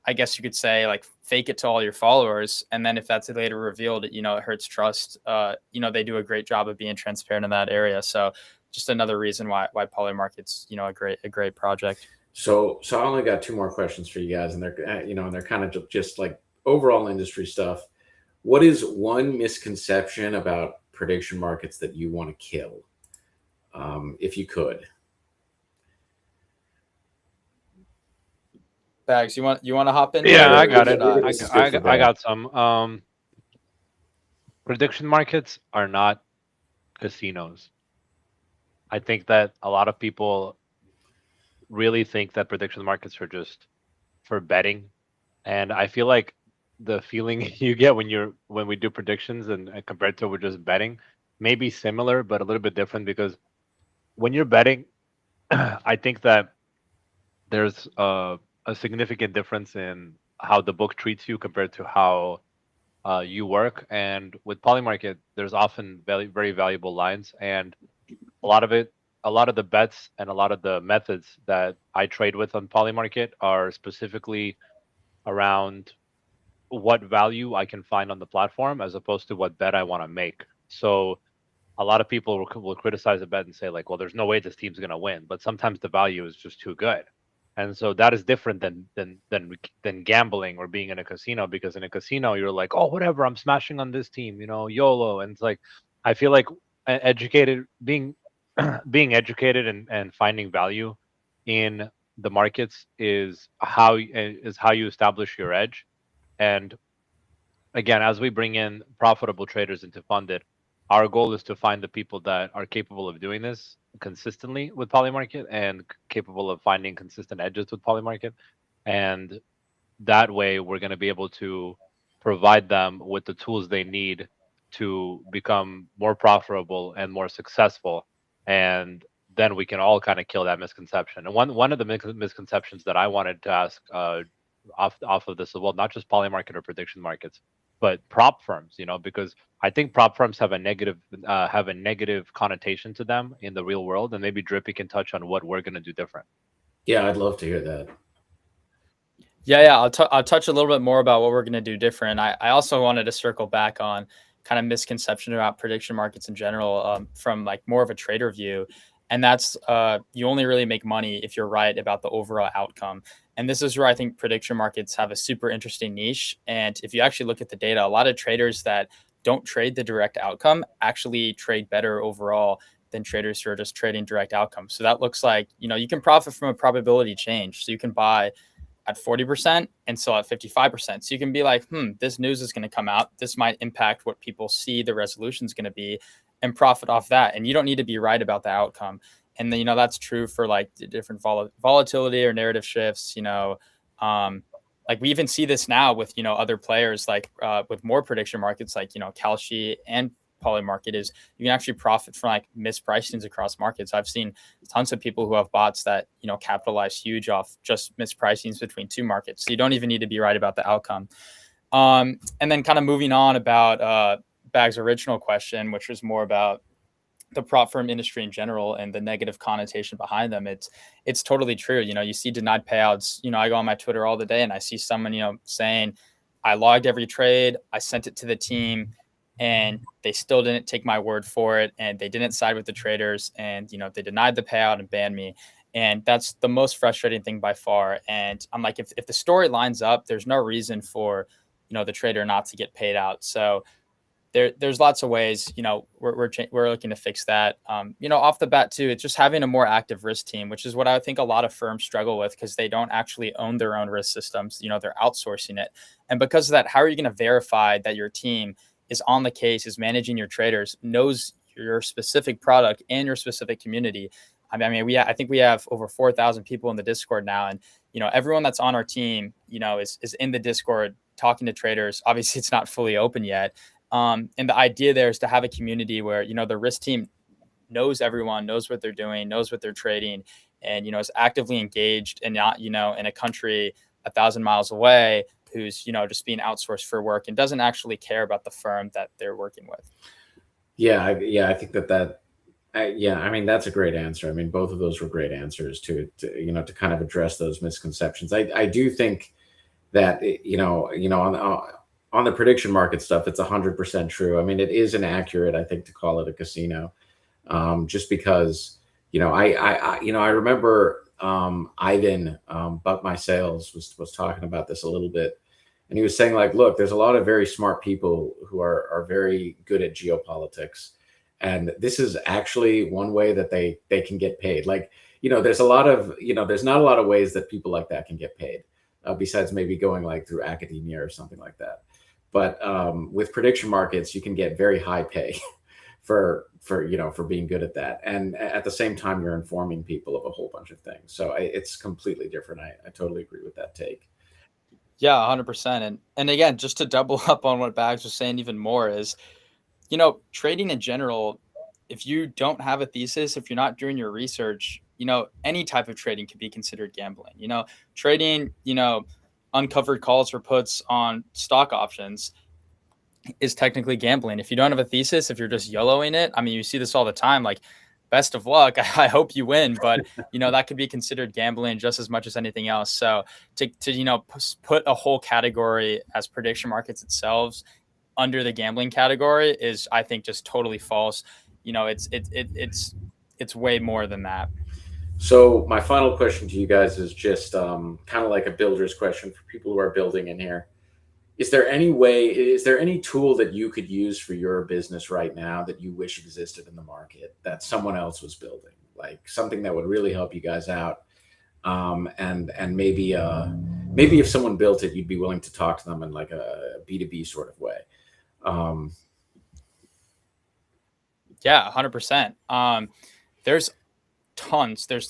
S2: I guess you could say, like, fake it to all your followers. And then if that's later revealed, it hurts trust. They do a great job of being transparent in that area. So just another reason why Polymarket's, a great project.
S1: So I only got two more questions for you guys, and they're and they're kind of just like overall industry stuff. What is one misconception about prediction markets that you want to kill, if you could?
S2: Bags, you want to hop in?
S3: Yeah,
S2: there,
S3: I
S2: or
S3: got
S2: should
S3: it. I got some. Prediction markets are not casinos. I think that a lot of people really think that prediction markets are just for betting, and I feel like the feeling you get when we do predictions and compared to we're just betting may be similar but a little bit different, because when you're betting, I think that there's a significant difference in how the book treats you compared to how you work. And with Polymarket, there's often very, very valuable lines, and a lot of it, a lot of the bets and a lot of the methods that I trade with on Polymarket are specifically around what value I can find on the platform as opposed to what bet I want to make. So a lot of people will criticize a bet and say, like, well, there's no way this team's going to win, but sometimes the value is just too good. And so that is different than gambling or being in a casino, because in a casino you're like, oh, whatever, I'm smashing on this team, YOLO. And it's like, I feel like educated being being educated and finding value in the markets is how you establish your edge. And again, as we bring in profitable traders into Funded, our goal is to find the people that are capable of doing this consistently with Polymarket and capable of finding consistent edges with Polymarket. And that way, we're going to be able to provide them with the tools they need to become more profitable and more successful. And then we can all kind of kill that misconception. And one of the misconceptions that I wanted to ask off of this as well, not just Polymarket or prediction markets, but prop firms, because I think prop firms have a negative connotation to them in the real world, and maybe Drippy can touch on what we're going to do different.
S1: Yeah, I'd love to hear that.
S2: Yeah. I'll touch a little bit more about what we're going to do different. I also wanted to circle back on kind of misconception about prediction markets in general, from like more of a trader view. And that's you only really make money if you're right about the overall outcome. And this is where I think prediction markets have a super interesting niche. And if you actually look at the data, a lot of traders that don't trade the direct outcome actually trade better overall than traders who are just trading direct outcomes. So that looks like, you can profit from a probability change. So you can buy at 40% and sell at 55%. So you can be like, this news is going to come out. This might impact what people see the resolution is going to be, and profit off that. And you don't need to be right about the outcome. And then, that's true for like the different volatility or narrative shifts, like we even see this now with, other players, like with more prediction markets, like, Kalshi and Polymarket, is you can actually profit from like mispricings across markets. I've seen tons of people who have bots that, capitalize huge off just mispricings between two markets. So you don't even need to be right about the outcome. And then kind of moving on about Bag's original question, which was more about the prop firm industry in general and the negative connotation behind them. It's totally true. You see denied payouts. I go on my Twitter all the day and I see someone, saying, I logged every trade, I sent it to the team, and they still didn't take my word for it. And they didn't side with the traders, and, they denied the payout and banned me. And that's the most frustrating thing by far. And I'm like, if the story lines up, there's no reason for, the trader not to get paid out. So there's lots of ways, we're looking to fix that. Off the bat too, it's just having a more active risk team, which is what I think a lot of firms struggle with, because they don't actually own their own risk systems. They're outsourcing it. And because of that, how are you going to verify that your team is on the case, is managing your traders, knows your specific product and your specific community? I think we have over 4,000 people in the Discord now, and everyone that's on our team, is in the Discord talking to traders. Obviously, it's not fully open yet, and the idea there is to have a community where the risk team knows everyone, knows what they're doing, knows what they're trading, and is actively engaged, and not in a country 1,000 miles away who's just being outsourced for work and doesn't actually care about the firm that they're working with.
S1: I think that. That's a great answer. Both of those were great answers to kind of address those misconceptions. I do think that, on the prediction market stuff, it's 100% true. It is inaccurate, I think, to call it a casino, just because, I remember Ivan Buck My Sales was talking about this a little bit, and he was saying, like, look, there's a lot of very smart people who are very good at geopolitics. And this is actually one way that they can get paid. Like, there's a lot of, there's not a lot of ways that people like that can get paid, besides maybe going like through academia or something like that. But with prediction markets, you can get very high pay for being good at that. And at the same time, you're informing people of a whole bunch of things. So it's completely different. I totally agree with that take.
S2: Yeah, 100%. And again, just to double up on what Bags was saying even more is, trading in general, if you don't have a thesis, if you're not doing your research, any type of trading can be considered gambling. Trading, uncovered calls or puts on stock options is technically gambling. If you don't have a thesis, if you're just YOLOing it, you see this all the time, like, best of luck. I hope you win, but that could be considered gambling just as much as anything else. So to put a whole category as prediction markets itself under the gambling category is, I think, just totally false. It's way more than that.
S1: So my final question to you guys is just kind of like a builder's question for people who are building in here. Is there any tool that you could use for your business right now that you wish existed in the market that someone else was building, like something that would really help you guys out? And maybe if someone built it, you'd be willing to talk to them in like a B2B sort of way.
S2: Yeah, 100%. There's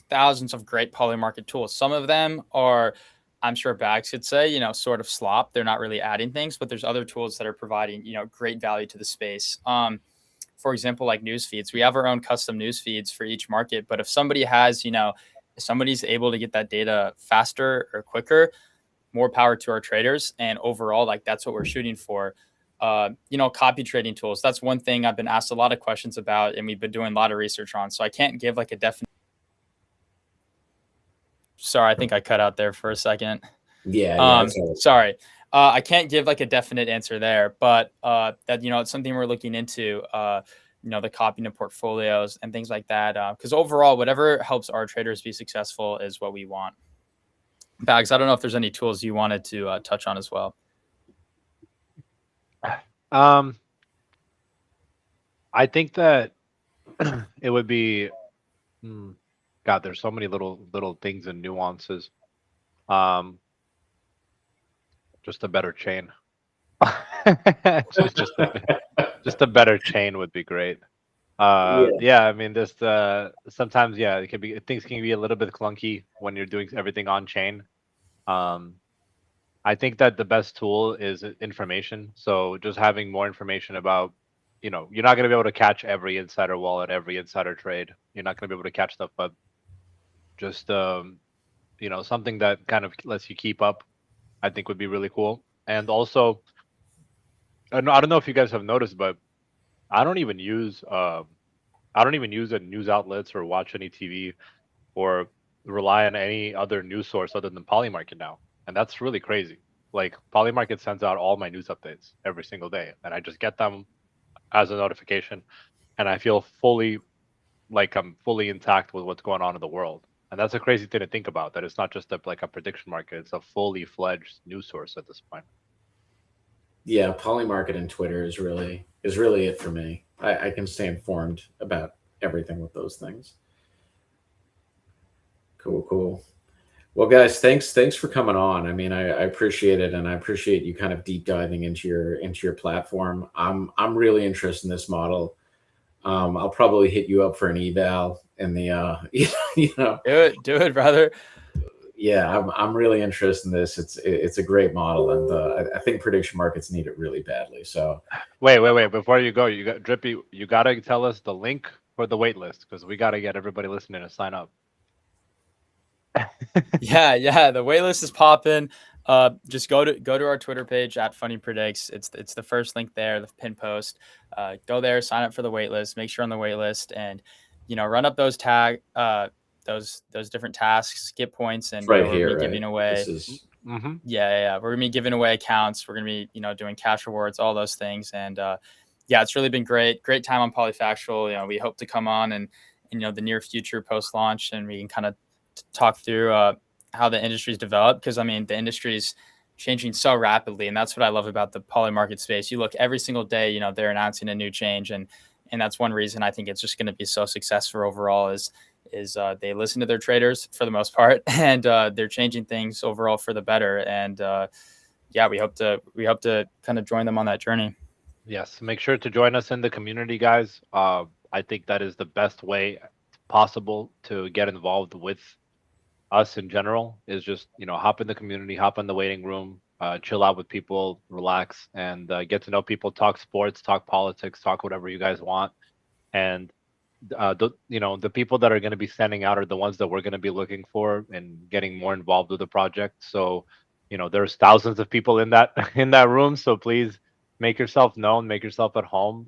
S2: thousands of great Polymarket tools. Some of them are, I'm sure Bags could say, sort of slop. They're not really adding things, but there's other tools that are providing, great value to the space. For example, like news feeds. We have our own custom news feeds for each market, but if somebody has, if somebody's able to get that data faster or quicker, more power to our traders. And overall, like that's what we're shooting for. Copy trading tools. That's one thing I've been asked a lot of questions about, and we've been doing a lot of research on. So I can't give like a definite. Sorry, I think I cut out there for a second.
S1: Yeah.
S2: Sorry. I can't give like a definite answer there, but that it's something we're looking into. The copying of portfolios and things like that. Because overall, whatever helps our traders be successful is what we want. Bags, I don't know if there's any tools you wanted to touch on as well.
S3: I think that it would be, God, there's so many little things and nuances. Just a better chain. just a better chain would be great. Yeah, I mean, just sometimes, yeah, things can be a little bit clunky when you're doing everything on chain. I think that the best tool is information. So just having more information about, you're not going to be able to catch every insider wallet, every insider trade. You're not going to be able to catch stuff, but just something that kind of lets you keep up, I think would be really cool. And also, I don't know if you guys have noticed, but I don't even use the news outlets or watch any TV or rely on any other news source other than Polymarket now. And that's really crazy. Like Polymarket sends out all my news updates every single day, and I just get them as a notification, and I feel like I'm fully intact with what's going on in the world. And that's a crazy thing to think about, that it's not just like a prediction market, it's a fully fledged news source at this point.
S1: Yeah, Polymarket and Twitter is really it for me. I can stay informed about everything with those things. Cool. Well, guys, thanks for coming on. I mean, I appreciate it, and I appreciate you kind of deep diving into your platform. I'm really interested in this model. I'll probably hit you up for an eval in the
S2: Do it, brother.
S1: Yeah, I'm really interested in this. It's a great model, and I think prediction markets need it really badly. So
S3: wait, before you go, Drippy, you gotta tell us the link for the wait list, because we gotta get everybody listening to sign up.
S2: Yeah, the waitlist is popping. Just go to our Twitter page at Funny Predicts. It's the first link there, the pin post. Go there, sign up for the waitlist, make sure on the waitlist, and run up those those different tasks, get points, and
S1: right
S2: we're
S1: here,
S2: gonna be
S1: right?
S2: giving away.
S1: This is...
S2: Yeah. We're gonna be giving away accounts. We're gonna be doing cash rewards, all those things, and yeah, it's really been great time on Polyfactual. We hope to come on and the near future post launch, and we can kind of talk through how the industry's developed, because I mean the industry's changing so rapidly, and that's what I love about the Polymarket space. You look every single day, they're announcing a new change, and that's one reason I think it's just going to be so successful overall is they listen to their traders for the most part, and they're changing things overall for the better. And yeah, we hope to kind of join them on that journey.
S3: Yes, make sure to join us in the community, guys. I think that is the best way possible to get involved with us in general, is just hop in the community, hop in the waiting room, chill out with people, relax, and get to know people, talk sports, talk politics, talk whatever you guys want. And the people that are going to be standing out are the ones that we're going to be looking for and getting more involved with the project. So there's thousands of people in that room, so please make yourself known, make yourself at home.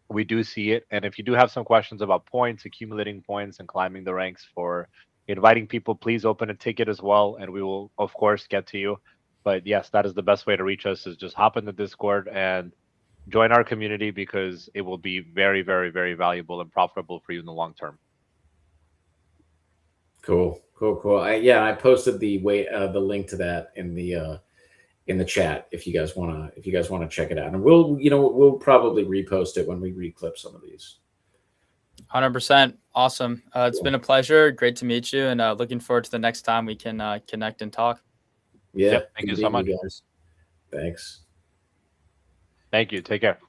S3: We do see it, and if you do have some questions about points, accumulating points, and climbing the ranks for inviting people, please open a ticket as well, and we will of course get to you. But yes, that is the best way to reach us, is just hop in the Discord and join our community, because it will be very, very, very valuable and profitable for you in the long term.
S1: Cool. I posted the link to that in the chat if you guys want to check it out, and we'll probably repost it when we reclip some of these.
S2: 100%. Awesome. It's been a pleasure. Great to meet you, and looking forward to the next time we can connect and talk.
S1: Yeah.
S3: Thank you so much.
S1: Guys. Thanks.
S3: Thank you. Take care.